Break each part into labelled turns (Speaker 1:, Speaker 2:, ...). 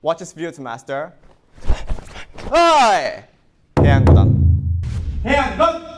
Speaker 1: Watch this video to master. Hi! Heian Godan.
Speaker 2: Heian Godan!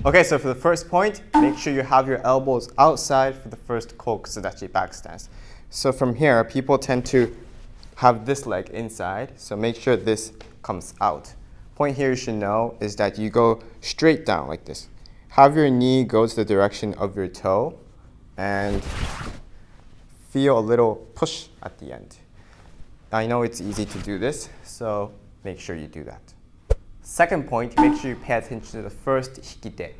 Speaker 1: Okay, so for the first point, make sure you have your elbows outside for the first Kokutsu Dachi back stance. So from here, people tend to have this leg inside, so make sure this comes out. Point here you should know is that you go straight down like this. Have your knee go to the direction of your toe and feel a little push at the end. I know it's easy to do this, so make sure you do that. Second point, make sure you pay attention to the first Hikite.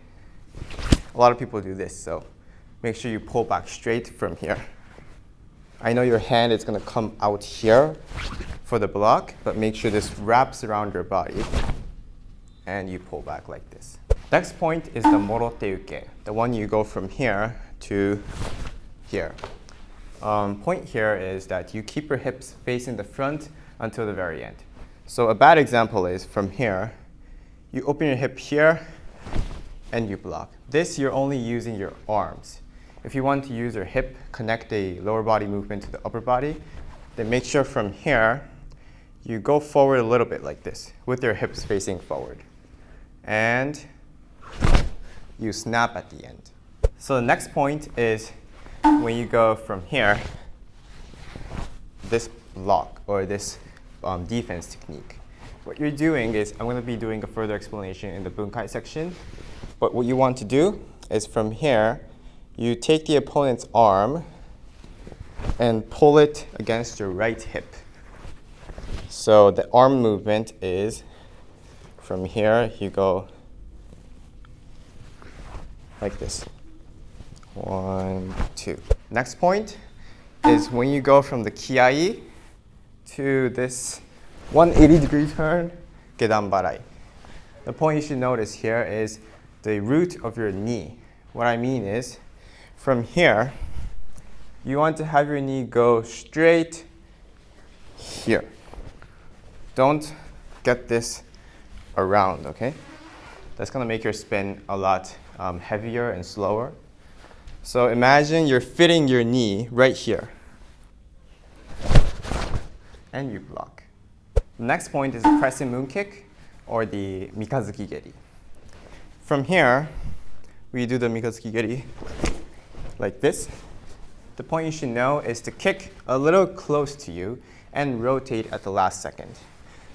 Speaker 1: A lot of people do this, so make sure you pull back straight from here. I know your hand is going to come out here for the block, but make sure this wraps around your body and you pull back like this. Next point is the Morote Uke, the one you go from here to here. Point here is that you keep your hips facing the front until the very end. So a bad example is from here, you open your hip here and you block. This, you're only using your arms. If you want to use your hip, connect the lower body movement to the upper body, then make sure from here, you go forward a little bit like this with your hips facing forward. And you snap at the end. So the next point is when you go from here, this block or this defense technique. What you're doing is, I'm going to be doing a further explanation in the Bunkai section, but what you want to do is from here, you take the opponent's arm and pull it against your right hip. So the arm movement is from here, you go like this. 1, 2. Next point is when you go from the kiai to this 180-degree turn, gedan barai. The point you should notice here is the root of your knee. What I mean is, from here, you want to have your knee go straight here. Don't get this around, okay? That's going to make your spin a lot heavier and slower. So imagine you're fitting your knee right here. And you block. The next point is the crescent moon kick or the Mikazuki Geri. From here, we do the Mikazuki Geri like this. The point you should know is to kick a little close to you and rotate at the last second.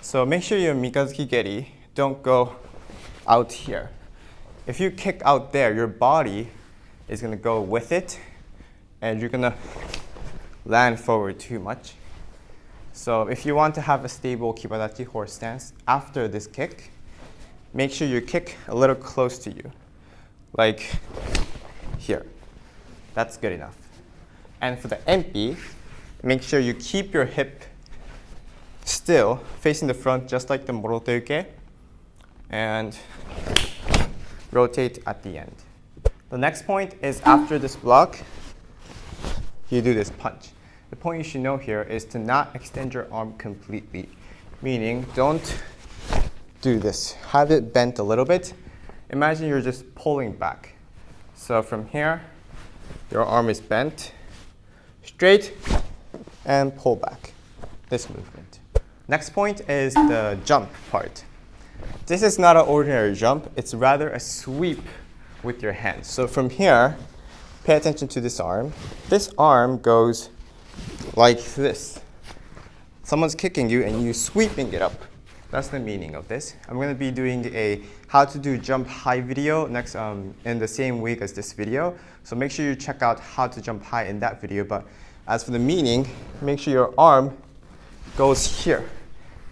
Speaker 1: So make sure your Mikazuki Geri don't go out here. If you kick out there, your body is going to go with it and you're going to land forward too much. So if you want to have a stable Kibadachi horse stance after this kick, make sure you kick a little close to you, like here. That's good enough. And for the empi, make sure you keep your hip still, facing the front, just like the Morote Uke, and rotate at the end. The next point is after this block, you do this punch. The point you should know here is to not extend your arm completely, meaning don't do this. Have it bent a little bit. Imagine you're just pulling back. So from here, your arm is bent, straight, and pull back. This movement. Next point is the jump part. This is not an ordinary jump. It's rather a sweep with your hands. So from here, pay attention to this arm. This arm goes like this. Someone's kicking you and you're sweeping it up. That's the meaning of this. I'm going to be doing a how to do jump high video next in the same week as this video. So make sure you check out how to jump high in that video. But as for the meaning, make sure your arm goes here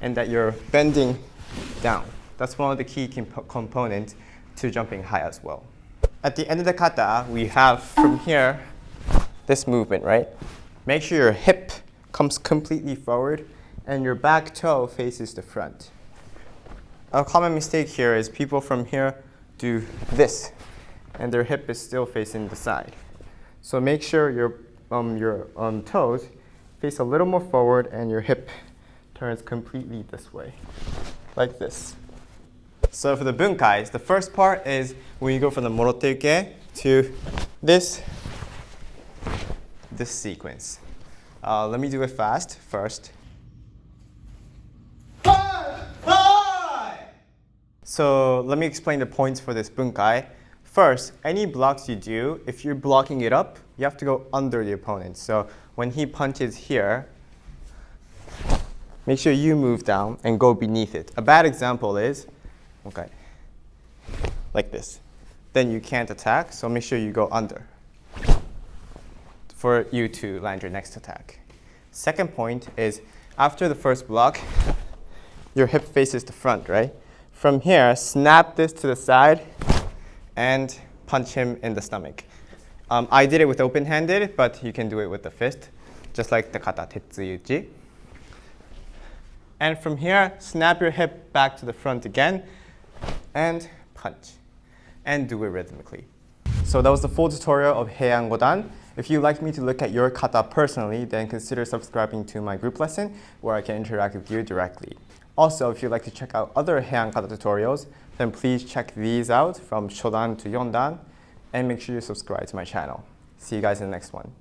Speaker 1: and that you're bending down. That's one of the key components to jumping high as well. At the end of the kata, we have from here this movement, right? Make sure your hip comes completely forward and your back toe faces the front. A common mistake here is people from here do this and their hip is still facing the side. So make sure your toes face a little more forward and your hip turns completely this way, like this. So for the bunkais, the first part is when you go from the Morote Uke to this sequence. Let me do it fast first. So let me explain the points for this bunkai. First, any blocks you do, if you're blocking it up, you have to go under the opponent. So when he punches here, make sure you move down and go beneath it. A bad example is, okay, like this. Then you can't attack, so make sure you go under for you to land your next attack. Second point is, after the first block, your hip faces the front, right? From here, snap this to the side and punch him in the stomach. I did it with open-handed, but you can do it with the fist, just like the kata tetsuyuchi. And from here, snap your hip back to the front again and punch. And do it rhythmically. So that was the full tutorial of Heian Godan. If you'd like me to look at your kata personally, then consider subscribing to my group lesson where I can interact with you directly. Also, if you'd like to check out other Heian kata tutorials, then please check these out from shodan to yondan and make sure you subscribe to my channel. See you guys in the next one.